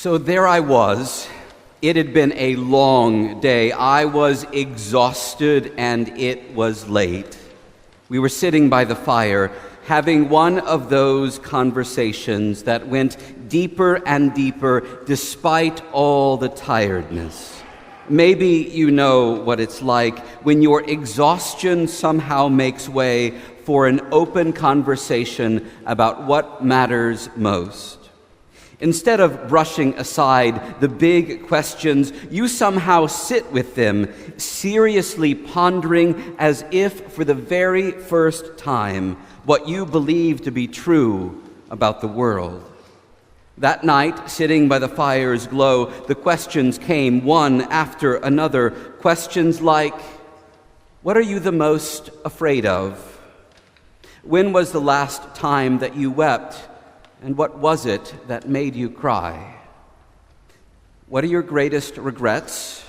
So there I was. It had been a long day. I was exhausted and it was late. We were sitting by the fire, having one of those conversations that went deeper and deeper despite all the tiredness. Maybe you know what it's like when your exhaustion somehow makes way for an open conversation about what matters most. Instead of brushing aside the big questions, you somehow sit with them, seriously pondering as if for the very first time what you believe to be true about the world. That night, sitting by the fire's glow, the questions came one after another. Questions like, what are you the most afraid of? When was the last time that you wept? And what was it that made you cry? What are your greatest regrets?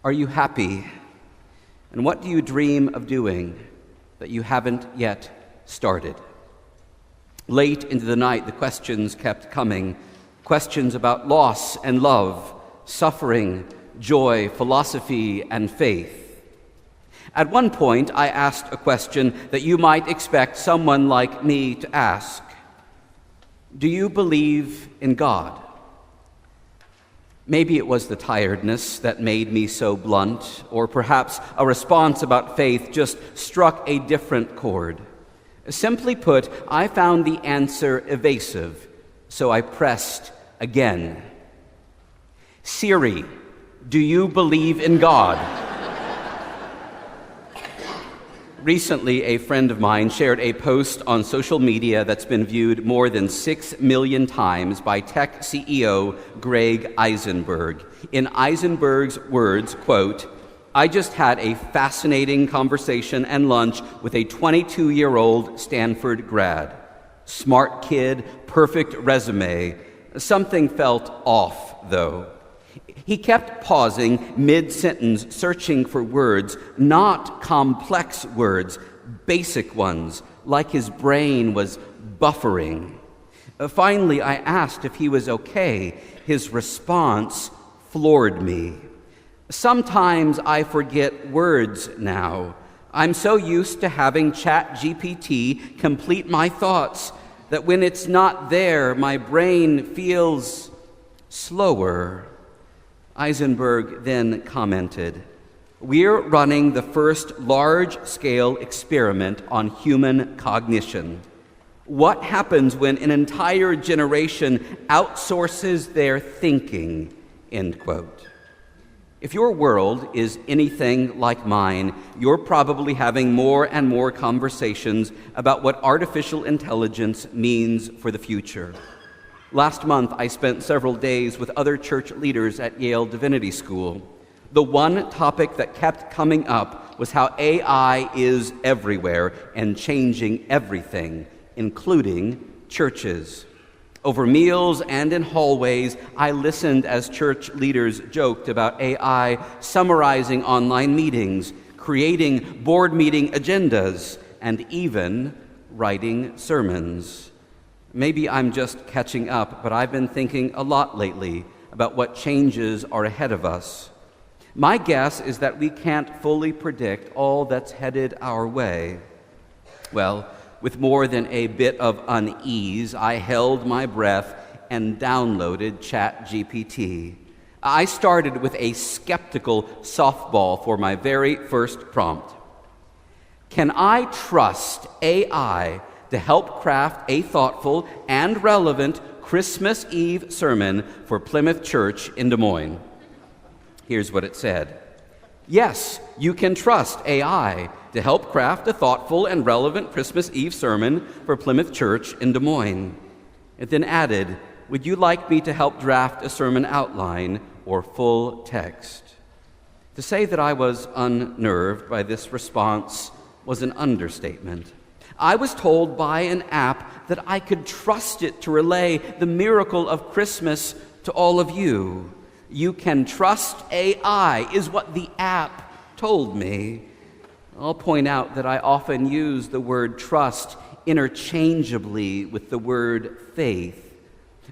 Are you happy? And what do you dream of doing that you haven't yet started? Late into the night, the questions kept coming. Questions about loss and love, suffering, joy, philosophy, and faith. At one point, I asked a question that you might expect someone like me to ask. Do you believe in God? Maybe it was the tiredness that made me so blunt, or perhaps a response about faith just struck a different chord. Simply put, I found the answer evasive, so I pressed again. Siri, do you believe in God? Recently, a friend of mine shared a post on social media that's been viewed more than 6 million times by tech CEO Greg Eisenberg. In Eisenberg's words, quote, I just had a fascinating conversation and lunch with a 22-year-old Stanford grad. Smart kid, perfect resume. Something felt off, though. He kept pausing mid-sentence, searching for words, not complex words, basic ones, like his brain was buffering. Finally, I asked if he was okay. His response floored me. Sometimes I forget words now. I'm so used to having ChatGPT complete my thoughts that when it's not there, my brain feels slower. Eisenberg then commented, we're running the first large-scale experiment on human cognition. What happens when an entire generation outsources their thinking? End quote. If your world is anything like mine, you're probably having more and more conversations about what artificial intelligence means for the future. Last month, I spent several days with other church leaders at Yale Divinity School. The one topic that kept coming up was how AI is everywhere and changing everything, including churches. Over meals and in hallways, I listened as church leaders joked about AI summarizing online meetings, creating board meeting agendas, and even writing sermons. Maybe I'm just catching up, but I've been thinking a lot lately about what changes are ahead of us. My guess is that we can't fully predict all that's headed our way. Well, with more than a bit of unease, I held my breath and downloaded ChatGPT. I started with a skeptical softball for my very first prompt. Can I trust AI to help craft a thoughtful and relevant Christmas Eve sermon for Plymouth Church in Des Moines? Here's what it said. Yes, you can trust AI to help craft a thoughtful and relevant Christmas Eve sermon for Plymouth Church in Des Moines. It then added, would you like me to help draft a sermon outline or full text? To say that I was unnerved by this response was an understatement. I was told by an app that I could trust it to relay the miracle of Christmas to all of you. You can trust AI, is what the app told me. I'll point out that I often use the word trust interchangeably with the word faith.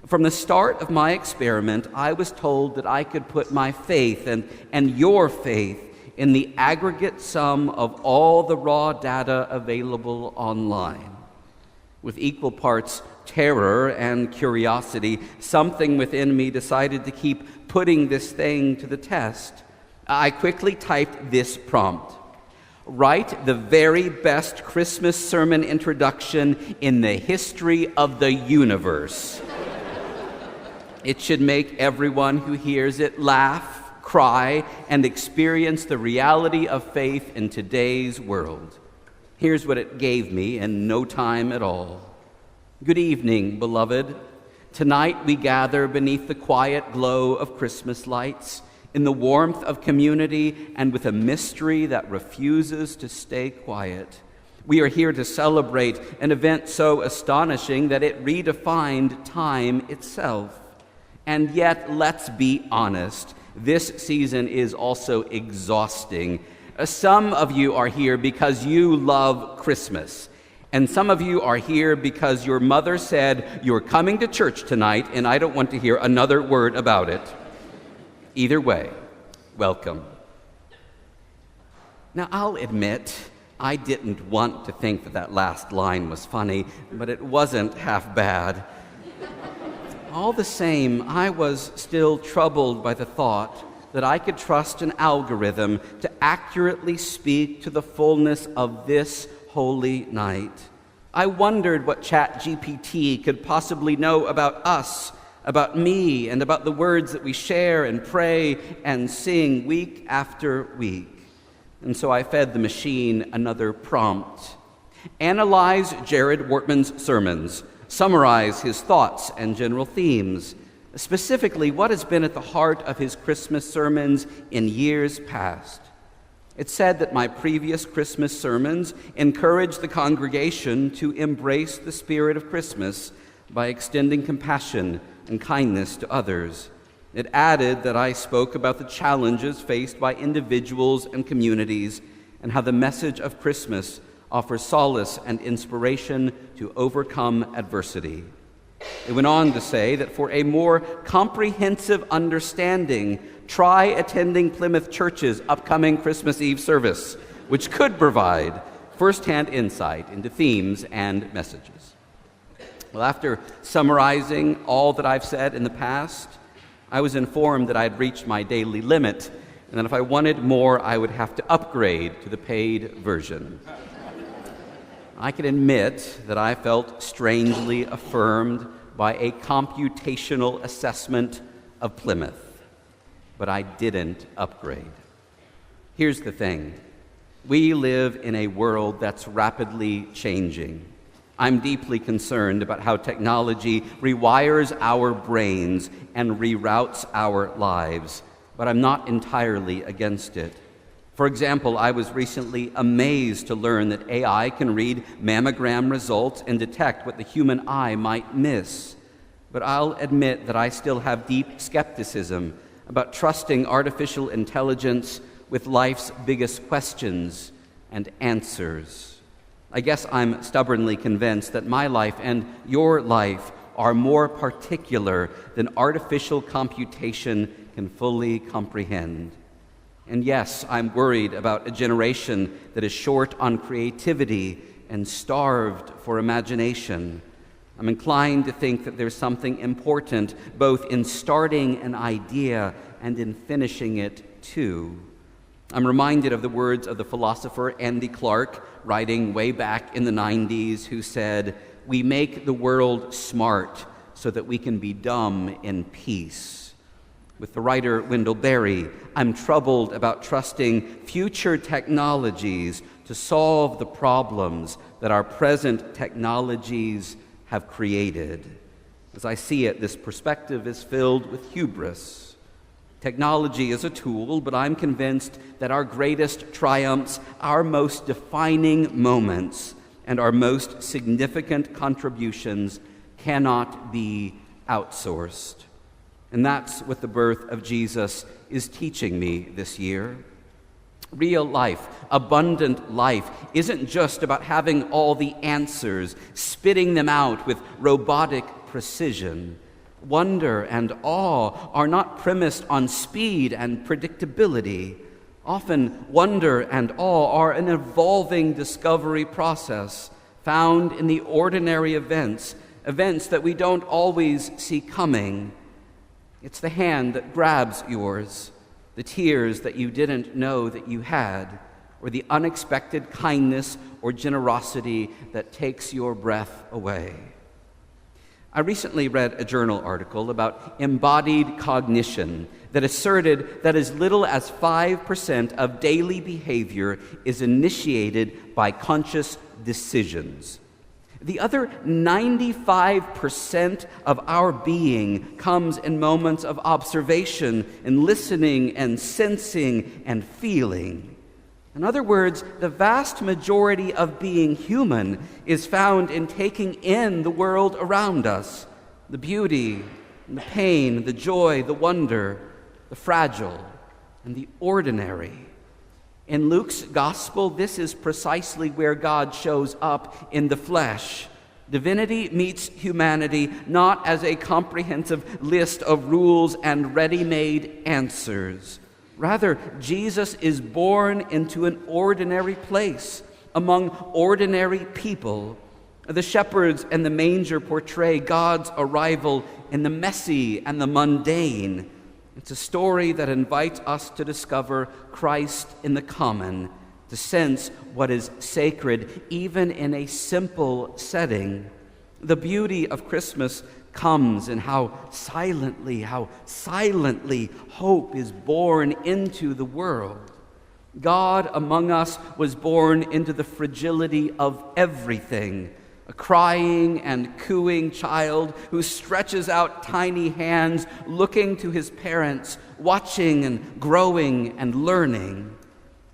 From the start of my experiment, I was told that I could put my faith and your faith in the aggregate sum of all the raw data available online. With equal parts terror and curiosity, something within me decided to keep putting this thing to the test. I quickly typed this prompt: write the very best Christmas sermon introduction in the history of the universe. It should make everyone who hears it laugh, cry, and experience the reality of faith in today's world. Here's what it gave me in no time at all. Good evening, beloved. Tonight we gather beneath the quiet glow of Christmas lights, in the warmth of community, and with a mystery that refuses to stay quiet. We are here to celebrate an event so astonishing that it redefined time itself. And yet, let's be honest, this season is also exhausting. Some of you are here because you love Christmas. And some of you are here because your mother said, you're coming to church tonight, and I don't want to hear another word about it. Either way, welcome. Now, I'll admit, I didn't want to think that last line was funny, but it wasn't half bad. All the same, I was still troubled by the thought that I could trust an algorithm to accurately speak to the fullness of this holy night. I wondered what ChatGPT could possibly know about us, about me, and about the words that we share and pray and sing week after week. And so I fed the machine another prompt. Analyze Jared Wortman's sermons. Summarize his thoughts and general themes. Specifically, what has been at the heart of his Christmas sermons in years past. It said that my previous Christmas sermons encouraged the congregation to embrace the spirit of Christmas by extending compassion and kindness to others. It added that I spoke about the challenges faced by individuals and communities and how the message of Christmas offers solace and inspiration to overcome adversity. It went on to say that for a more comprehensive understanding, try attending Plymouth Church's upcoming Christmas Eve service, which could provide firsthand insight into themes and messages. Well, after summarizing all that I've said in the past, I was informed that I had reached my daily limit, and that if I wanted more, I would have to upgrade to the paid version. I can admit that I felt strangely affirmed by a computational assessment of Plymouth, but I didn't upgrade. Here's the thing. We live in a world that's rapidly changing. I'm deeply concerned about how technology rewires our brains and reroutes our lives, but I'm not entirely against it. For example, I was recently amazed to learn that AI can read mammogram results and detect what the human eye might miss. But I'll admit that I still have deep skepticism about trusting artificial intelligence with life's biggest questions and answers. I guess I'm stubbornly convinced that my life and your life are more particular than artificial computation can fully comprehend. And yes, I'm worried about a generation that is short on creativity and starved for imagination. I'm inclined to think that there's something important both in starting an idea and in finishing it too. I'm reminded of the words of the philosopher Andy Clark, writing way back in the 90s, who said, "We make the world smart so that we can be dumb in peace." With the writer Wendell Berry, I'm troubled about trusting future technologies to solve the problems that our present technologies have created. As I see it, this perspective is filled with hubris. Technology is a tool, but I'm convinced that our greatest triumphs, our most defining moments, and our most significant contributions cannot be outsourced. And that's what the birth of Jesus is teaching me this year. Real life, abundant life, isn't just about having all the answers, spitting them out with robotic precision. Wonder and awe are not premised on speed and predictability. Often, wonder and awe are an evolving discovery process found in the ordinary events that we don't always see coming. It's the hand that grabs yours, the tears that you didn't know that you had, or the unexpected kindness or generosity that takes your breath away. I recently read a journal article about embodied cognition that asserted that as little as 5% of daily behavior is initiated by conscious decisions. The other 95% of our being comes in moments of observation and listening and sensing and feeling. In other words, the vast majority of being human is found in taking in the world around us, the beauty, and the pain, the joy, the wonder, the fragile, and the ordinary. In Luke's gospel, this is precisely where God shows up in the flesh. Divinity meets humanity not as a comprehensive list of rules and ready-made answers. Rather, Jesus is born into an ordinary place among ordinary people. The shepherds and the manger portray God's arrival in the messy and the mundane. It's a story that invites us to discover Christ in the common, to sense what is sacred even in a simple setting. The beauty of Christmas comes in how silently hope is born into the world. God among us was born into the fragility of everything, a crying and cooing child who stretches out tiny hands looking to his parents, watching and growing and learning.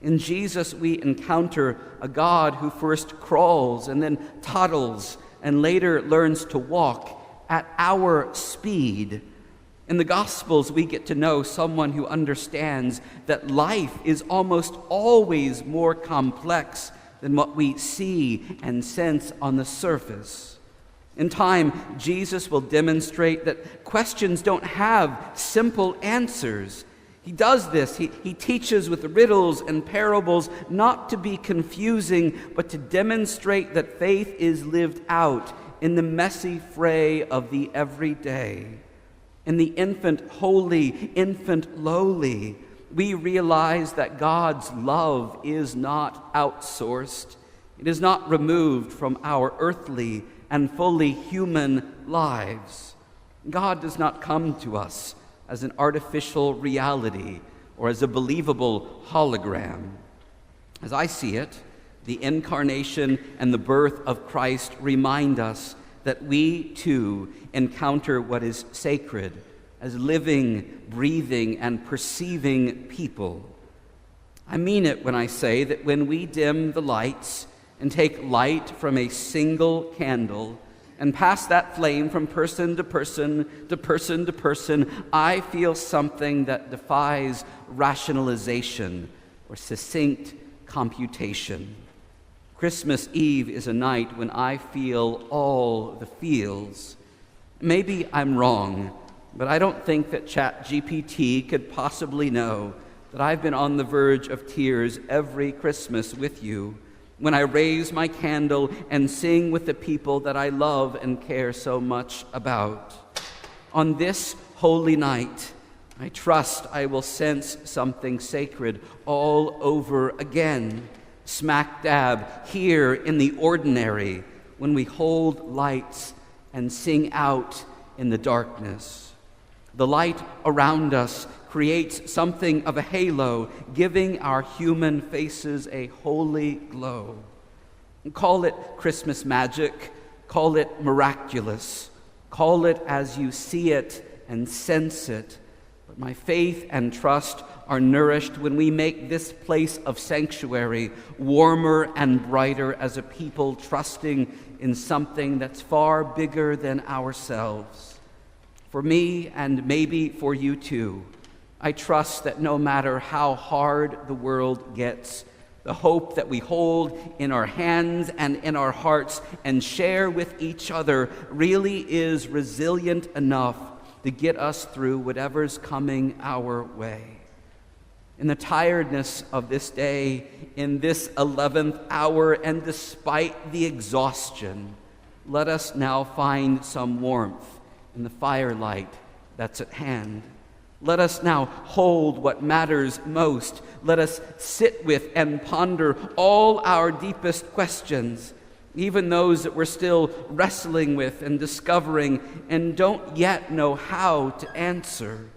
In Jesus, we encounter a God who first crawls and then toddles and later learns to walk at our speed. In the Gospels, we get to know someone who understands that life is almost always more complex than what we see and sense on the surface. In time, Jesus will demonstrate that questions don't have simple answers. He does this. He teaches with riddles and parables, not to be confusing, but to demonstrate that faith is lived out in the messy fray of the everyday. In the infant holy, infant lowly, we realize that God's love is not outsourced. It is not removed from our earthly and fully human lives. God does not come to us as an artificial reality or as a believable hologram. As I see it, the incarnation and the birth of Christ remind us that we too encounter what is sacred as living, breathing, and perceiving people. I mean it when I say that when we dim the lights and take light from a single candle and pass that flame from person to person to person to person, I feel something that defies rationalization or succinct computation. Christmas Eve is a night when I feel all the feels. Maybe I'm wrong, but I don't think that ChatGPT could possibly know that I've been on the verge of tears every Christmas with you when I raise my candle and sing with the people that I love and care so much about. On this holy night, I trust I will sense something sacred all over again, smack dab here in the ordinary, when we hold lights and sing out in the darkness. The light around us creates something of a halo, giving our human faces a holy glow. Call it Christmas magic, call it miraculous, call it as you see it and sense it. But my faith and trust are nourished when we make this place of sanctuary warmer and brighter as a people trusting in something that's far bigger than ourselves. For me, and maybe for you too, I trust that no matter how hard the world gets, the hope that we hold in our hands and in our hearts and share with each other really is resilient enough to get us through whatever's coming our way. In the tiredness of this day, in this 11th hour, and despite the exhaustion, let us now find some warmth in the firelight that's at hand. Let us now hold what matters most. Let us sit with and ponder all our deepest questions, even those that we're still wrestling with and discovering and don't yet know how to answer.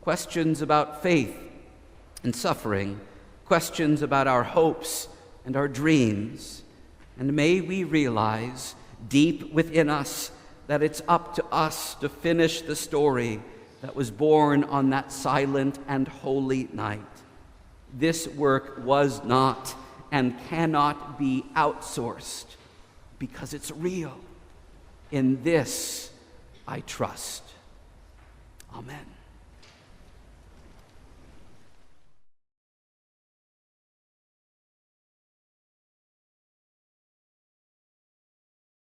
Questions about faith and suffering, questions about our hopes and our dreams. And may we realize deep within us that it's up to us to finish the story that was born on that silent and holy night. This work was not and cannot be outsourced because it's real. In this I trust. Amen.